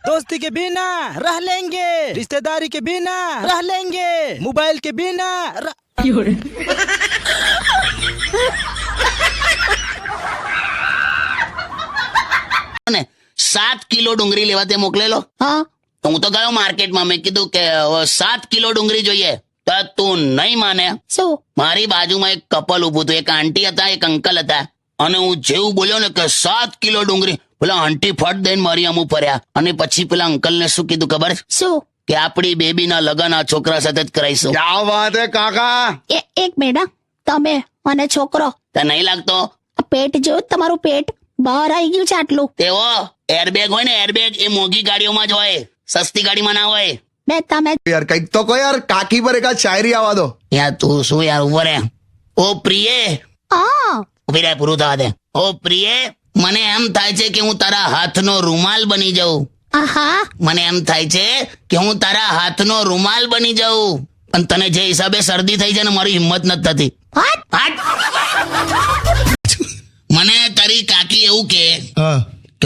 दोस्ती के बिना रह लेंगे, रिश्तेदारी के बिना रह लेंगे, मोबाइल के बिना ને 7 કિલો ડુંગળી લેવા તે મોકલેલો. હા તો હું તો ગયો માર્કેટમાં, મેં કીધું કે 7 કિલો ડુંગળી જોઈએ. તો તું નહીં માને, શું? મારી બાજુમાં એક કપલ ઉભું હતું, એક આંટી હતા, એક અંકલ હતા. અને હું જેવું બોલ્યો ને કે 7 કિલો ડુંગળી, પેલા આંટી ફટ દઈને મારી આમ ફર્યા. અને પછી પેલા અંકલને શું કીધું ખબર? શું? કે આપણી બેબીના લગન આ છોકરા સાથે જ કરાઈશું. क्या बात है काका. એક મિનિટ હા. તમે અને છોકરો તો નહીં લાગતો? આ પેટ જોયું તમારું? પેટ બહાર આવી ગયું છે આટલું. તેવો એરબેગ હોય ને, એરબેગ એ મોંઘી ગાડીઓમાં જ હોય, સસ્તી ગાડીમાં ના હોય. બે તમે यार कहीं तो को यार काकी पर एक आध शायरी आवा दो. યાર તું શું યાર ઉભો રે. ઓ પ્રિયે, હા ઉભી રહે, પૂરું થવા દે. ઓ પ્રિયે, મને એમ થાય છે કે હું તારા હાથનો રૂમાલ બની જાઉં. આહા મને એમ થાય છે કે હું તારા હાથનો રૂમાલ બની જાઉં. પણ તને જે હિસાબે શરદી થઈ છે ને, મારી હિંમત નથી થતી. what? હાટ. મને તારી કાકી એવું કે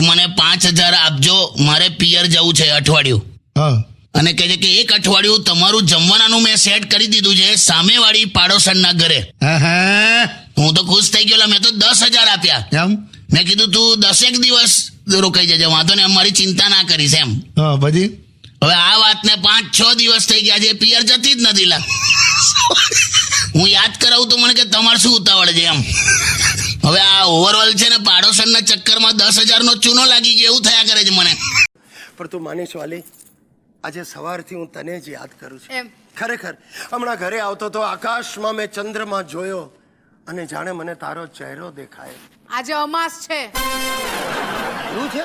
મને 5,000 આપજો, મારે પિયર જવું છે અઠવાડિયું. અને કહે છે કે એક અઠવાડિયું તમારું જમવાનાનું મેં સેટ કરી દીધું છે સામેવાળી પાડોશણના ઘરે. હું તો ખુશ થઈ ગયો. મેં તો 10,000 આપ્યા. મેં કીધું તું 10 દિવસ રોકાઈ જજે, વાંધો ને, મારી ચિંતા ના કરીશ એમ. પછી હવે આ વાતને 5-6 દિવસ થઈ ગયા છે, પિયર જતી જ નથી લા. હું યાદ કરાવું તો મને કે તમારે શું ઉતાવળ છે એમ. હવે આ ઓવરઓલ છે ને, પાડોશણના ચક્કરમાં 10,000 નો ચૂનો લાગી ગયો એવું થયા કરે છે મને. પણ તું માનીશ વાલી, આજે સવારથી હું તને જ યાદ કરું છું. ખરેખર હમણાં ઘરે આવતો તો આકાશમાં મેં ચંદ્રમાં જોયો અને જાણે મને તારો ચહેરો દેખાય. આજે અમાસ છે. એવું છે?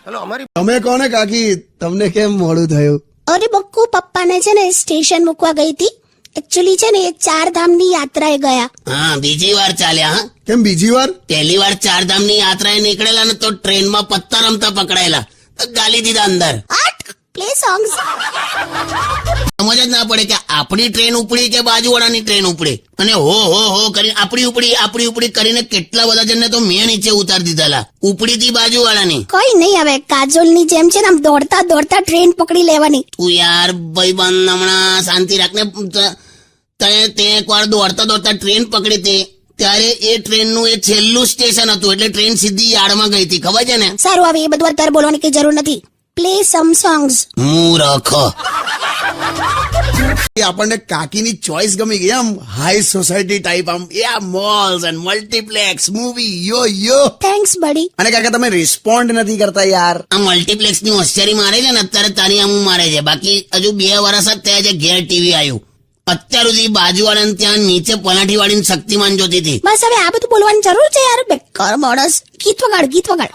હેલો, અમારી તમે કોને કાકી, તમને કેમ મોડું થયું? અરે બક્કુ પપ્પાને છે ને સ્ટેશન મૂકવા ગઈ હતી. એકચ્યુઅલી છે ને એ 4 ધામની યાત્રાએ ગયા. હા, બીજી વાર ચાલ્યા. હા, કેમ બીજી વાર? પહેલી વાર 4 ધામની યાત્રાએ નીકળેલા ને તો ટ્રેનમાં પત્તા રમતા પકડાયેલા, તો ગાલી દીધા અંદર. Play songs. સમજ જ ના પડે કે આપણી ટ્રેન ઉપડી કે બાજુવાળાની ટ્રેન ઉપડી. અને હો હો હો કરીને આપણી ઉપડી કરીને કેટલા બધા જણને તો મેં નીચે ઉતારી દીધેલા. ઉપડી થી બાજુવાળાની. કઈ નહીં, હવે કાજોલની જેમ છે ને આમ દોડતા દોડતા ટ્રેન પકડી લેવાની. તું યાર ભાઈબંધ હમણાં શાંતિ રાખને. તે એકવાર દોડતા ટ્રેન પકડી હતી, ત્યારે એ ટ્રેનનું એ છેલ્લું સ્ટેશન હતું, એટલે ટ્રેન સીધી યાર્ડમાં ગઈ હતી, ખબર છે ને? સારું, હવે એ બધું અત્યારે બોલવાની કઈ જરૂર નથી. Play some songs. મૂર્ખ. આપણને કાકીની ચોઇસ ગમી ગઈ, આમ હાઈ સોસાયટી ટાઈપ, આમ એ આ મોલ્સ એન્ડ મલ્ટીપ્લેક્સ મૂવી યો. થેન્ક્સ બડી. અને કાકા તમે રિસ્પોન્ડ નથી કરતા યાર. આ મલ્ટીપ્લેક્સ ની હોશિયારી મારે છે ને, અત્યારે તારી આમ મારે છે. બાકી હજુ 2 વર્ષ જ થયા છે ઘેર ટીવી આવ્યું. અત્યાર સુધી બાજુવાળાને ત્યાં નીચે પલાઠી વાળીને શક્તિમાન જોતી હતી. બસ હવે આ બધું બોલવાની જરૂર છે યાર. બેકાર માણસ. ગીત વગાડ.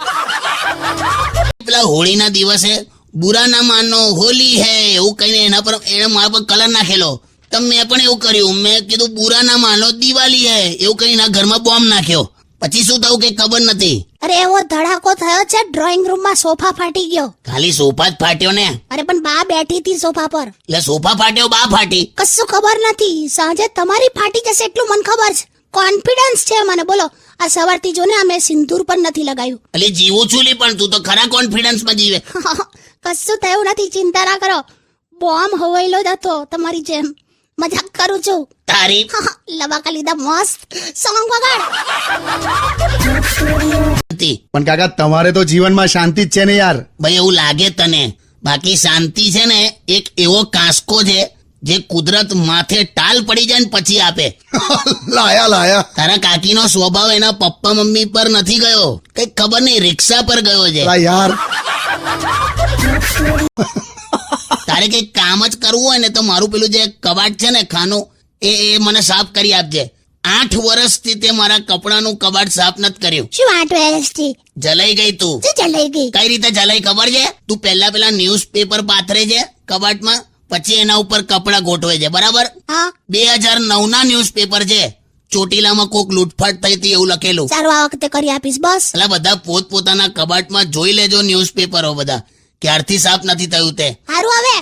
પેલા હોળીના દિવસે બુરા ના માનો હોલી હે એવું કહીને એના પર એને મારા પર કલર નાખેલો. તો મેં પણ એવું કર્યું. મેં કીધું બુરા ના માનો દિવાળી હે એવું કહીને એના ઘરમાં બોમ્બ નાખ્યો. પછી શું થયું કે ખબર નથી. અરે એવો ધડાકો થયો છે, ડ્રોઈંગ રૂમમાં સોફા ફાટી ગયો. ખાલી સોફા જ ફાટ્યો ને? અરે પણ બા બેઠી હતી સોફા પર. એટલે સોફા ફાટ્યો, બા ફાટી? કશું ખબર નથી. સાંજે તમારી ફાટી જશે એટલું મને ખબર છે. કોન્ફિડન્સ છે મને. બોલો, આ સવારથી જો ને અમે સિંદૂર પણ નથી લગાવ્યું. એટલે જીવું છું લી, પણ તું તો ખરા કોન્ફિડન્સમાં જીવે. કશું થયું નથી, ચિંતા ના કરો. બોમ્બ હવાયેલો જ હતો તમારી જેમ. મજાક કરું છું. તારી લવાકા લીધા. મસ્ત સોંગ વગાડ. પણ કાકા તમારે તો જીવનમાં શાંતિ જ છે ને યાર. ભાઈ એવું લાગે તને, બાકી શાંતિ છે ને એક એવો કાંસકો છે જે કુદરત માથે ટાલ પડી જાય ને પછી આપે. લાયા તારા કાકીનો સ્વભાવ એના પપ્પા મમ્મી પર નથી ગયો, કઈ ખબર નહીં રિક્ષા પર ગયો છે. યાર તારે કઈ કામ જ કરવું હોય ને તો મારું પેલું જે કબાટ છે ને ખાનું, એ મને સાફ કરી આપજે. 8 વર્ષથી તે મારા કપડાનું કબાટ સાફ નથી કર્યું. શું 8 વર્ષથી? જલાઈ ગઈ તું. જલાઈ ગઈ? કઈ રીતે જલાઈ ખબર છે? તું પેલા ન્યૂઝપેપર પાથરે છે કબાટમાં, પછી એના ઉપર કપડા ગોઠવે છે, બરાબર? 2009 ના ન્યૂઝપેપર છે. ચોટીલામાં કોક લૂંટફાટ થઈ હતી એવું લખેલું. સારું, આ વખતે કરી આપીશ. બસ એટલે બધા પોતપોતાના કબાટમાં જોઈ લેજો ન્યૂઝપેપરો બધા, ક્યારથી સાફ નથી થયું તે. સારું. હવે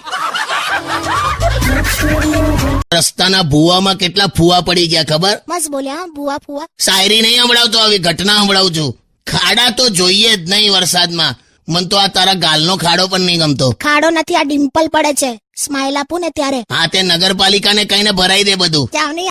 રસ્તાના ભૂવામાં કેટલા ફૂવા પડી ગયા ખબર? બસ બોલ્યા ભૂવા. શાયરી નહીં સંભળાવતો, આવી ઘટના સંભળાવું છું. ખાડા તો જોઈએ જ નહીં વરસાદમાં, મન તો આ તારા ગાલનો ખાડો પણ નહીં ગમતો. ખાડો નથી, આ ડિમ્પલ પડે છે. સ્માઇલ આપું ને ત્યારે. હા, તે નગરપાલિકાને કહીને ભરાઈ દે બધું. જાવ નહીં